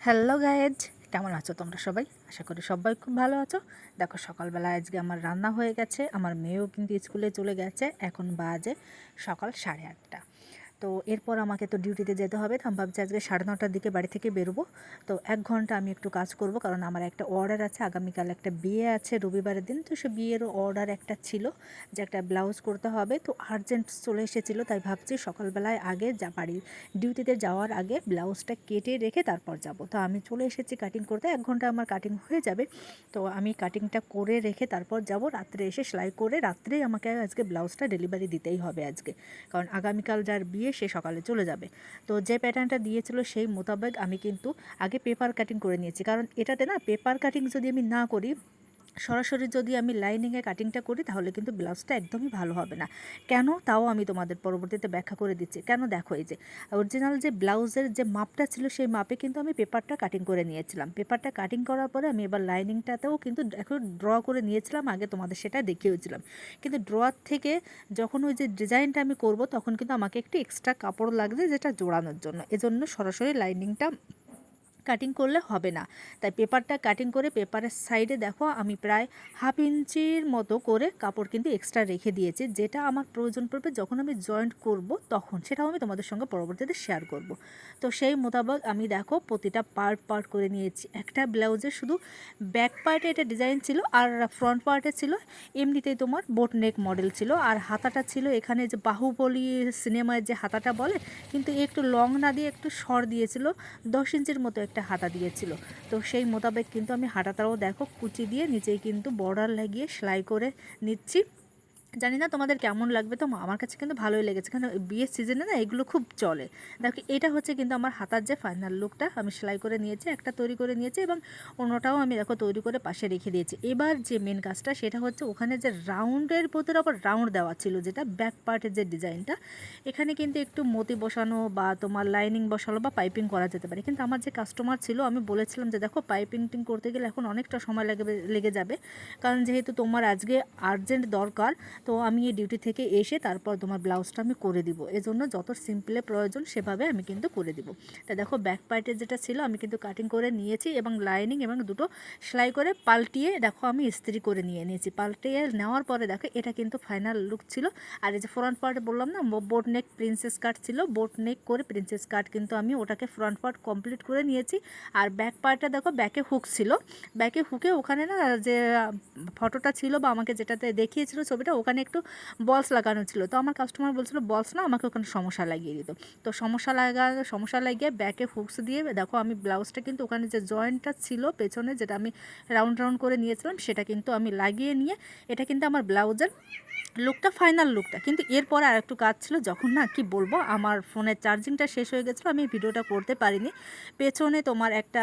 Hello guys, কেমন আছো তোমরা সবাই? আশা করি সবাই খুব ভালো আছো। দেখো সকালবেলা আজকে আমার রান্না হয়ে গেছে, আমার মেয়েও কিন্তু স্কুলে চলে গেছে। এখন বাজে সকাল 8:30। তো এরপর আমাকে তো ডিউটিতে যেতে হবে। তো আমি ভাবছি আজকে 9:30টার দিকে বাড়ি থেকে বেরোবো। তো 1 ঘন্টা আমি একটু কাজ করব, কারণ আমার একটা অর্ডার আছে। আগামীকাল একটা বিয়ে আছে রবিবারের দিন। তো সে বিয়েরও অর্ডার একটা ছিল, যে একটা ব্লাউজ করতে হবে। তো আর্জেন্ট চলে এসেছিলো, তাই ভাবছি সকালবেলায় আগে বাড়ি ডিউটিতে যাওয়ার আগে ব্লাউজটা কেটে রেখে তারপর যাব। তো আমি চলে এসেছি কাটিং করতে, 1 ঘন্টা আমার কাটিং হয়ে যাবে। তো আমি কাটিংটা করে রেখে তারপর যাব। রাত্রে এসে সেলাই করে রাত্রেই আমাকে আজকে ব্লাউজটা ডেলিভারি দিতেই হবে আজকে, কারণ আগামীকাল যার বিয়ে সে সকালে চলে যাবে। তো যে প্যাটার্নটা দিয়েছিল সেই মোতাবেক আমি কিন্তু আগে পেপার কাটিং করে নিয়েছি, কারণ এটাতে না পেপার কাটিং যদি আমি না করি, সরাসরি যদি আমি লাইনিংয়ে কাটিংটা করি, তাহলে কিন্তু ব্লাউজটা একদমই ভালো হবে না। কেন, তাও আমি তোমাদের পরবর্তীতে ব্যাখ্যা করে দিচ্ছি কেন। দেখো, এই যে অরিজিনাল যে ব্লাউজের যে মাপটা ছিল সেই মাপে কিন্তু আমি পেপারটা কাটিং করে নিয়েছিলাম। পেপারটা কাটিং করার পরে আমি এবার লাইনিংটাতেও কিন্তু এখন ড্র করে নিয়েছিলাম, আগে তোমাদের সেটা দেখিয়েছিলাম। কিন্তু ড্রয়ার থেকে যখন ওই যে ডিজাইনটা আমি করব, তখন কিন্তু আমাকে একটু এক্সট্রা কাপড় লাগছে যেটা জোড়ানোর জন্য। এজন্য সরাসরি লাইনিংটা কাটিং করলে হবে না। তাই পেপারটা কাটিং করে পেপারের সাইডে দেখো আমি প্রায় 1/2 ইঞ্চির মতো করে কাপড় কিন্তু এক্সট্রা রেখে দিয়েছি, যেটা আমার প্রয়োজন পড়বে যখন আমি জয়েন্ট করব, তখন সেটাও আমি তোমাদের সঙ্গে পরবর্তীতে শেয়ার করব। তো সেই মোতাবেক আমি দেখো প্রতিটা পার্ট করে নিয়েছি। একটা ব্লাউজের শুধু ব্যাক পার্টে এটা ডিজাইন ছিল, আর ফ্রন্ট পার্টে ছিল এমনিতেই তোমার বোট নেক মডেল ছিল। আর হাতাটা ছিল এখানে যে বাহুবলী সিনেমায় যে হাতাটা বলে, কিন্তু একটু লং না দিয়ে একটু শর্ট দিয়েছিল, 10 ইঞ্চির মতো একটা হাতা দিয়েছিল। তো সেই মোতাবেক কিন্তু আমি হাতাটাও দেখো কুচি দিয়ে নিচেই কিন্তু বর্ডার লাগিয়ে সেলাই করে নিচ্ছি। জানি না তোমাদের কেমন লাগবে, তো আমার কাছে কিন্তু ভালোই লেগেছে, কারণ বিয়ের সিজনে না এগুলো খুব চলে। দেখো এটা হচ্ছে কিন্তু আমার হাতার যে ফাইনাল লুকটা আমি সেলাই করে নিয়েছি, একটা তৈরি করে নিয়েছি, এবং অন্যটাও আমি দেখো তৈরি করে পাশে রেখে দিয়েছি। এবার যে মেন কাজটা সেটা হচ্ছে ওখানে যে রাউন্ডের ভিতরে আবার রাউন্ড দেওয়া ছিল, যেটা ব্যাক পার্টের যে ডিজাইনটা, এখানে কিন্তু একটু মতি বসানো বা তোমার লাইনিং বসানো বা পাইপিং করা যেতে পারে। কিন্তু আমার যে কাস্টমার ছিল, আমি বলেছিলাম যে দেখো পাইপিং করতে গেলে এখন অনেকটা সময় লেগে যাবে, কারণ যেহেতু তোমার আজকে আর্জেন্ট দরকার, তো আমি এই ডিউটি থেকে এসে তারপর তোমার ব্লাউজটা আমি করে দিব। এজন্য যত সিম্পলে প্রয়োজন সেভাবে আমি কিন্তু করে দিব। তাই দেখো ব্যাক পার্টের যেটা ছিল আমি কিন্তু কাটিং করে নিয়েছি, এবং লাইনিং এবং দুটো সেলাই করে পাল্টিয়ে দেখো আমি ইস্ত্রি করে নিয়েছি। পাল্টিয়ে নেওয়ার পরে দেখো এটা কিন্তু ফাইনাল লুক ছিল। আর এই যে ফ্রন্ট পার্টে বললাম না বোট নেক প্রিন্সেস কাট ছিল, বোট নেক করে প্রিন্সেস কাট কিন্তু আমি ওটাকে ফ্রন্ট পার্ট কমপ্লিট করে নিয়েছি। আর ব্যাক পার্টটা দেখো ব্যাকে হুক ছিল, ব্যাকে হুকে ওখানে না যে ফটোটা ছিল বা আমাকে যেটাতে দেখিয়েছিল ছবিটা, ওখানে একটু বলস লাগানো ছিল। তো আমার কাস্টমার বলছিল বলস না, আমাকে ওখানে সমস্যা লাগিয়ে দিত। তো সমস্যা লাগিয়ে ব্যাকে হুকস দিয়ে দেখো আমি ব্লাউজটা কিন্তু ওখানে যে জয়েন্টটা ছিল পেছনে, যেটা আমি রাউন্ড করে নিয়েছিলাম, সেটা কিন্তু আমি লাগিয়ে নিয়ে এটা কিন্তু আমার ব্লাউজের লুকটা ফাইনাল লুকটা। কিন্তু এরপরে আর একটু কাজ ছিল, যখন না কি বলবো আমার ফোনের চার্জিংটা শেষ হয়ে গেছিলো, আমি ভিডিওটা করতে পারিনি। পেছনে তোমার একটা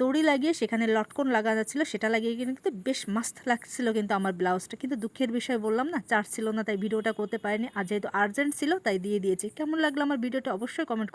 দড়ি লাগিয়ে সেখানে লটকন লাগানো ছিল, সেটা লাগিয়ে কিন্তু বেশ মাস্ত লাগছিল কিন্তু আমার ব্লাউজটা। কিন্তু দুঃখের বিষয় বললাম না, চার্জ ছিল না, তাই ভিডিওটা করতে পারিনি। আর যেহেতু আর্জেন্ট ছিল তাই দিয়ে দিয়েছি। কেমন লাগলো আমার ভিডিওটা অবশ্যই কমেন্ট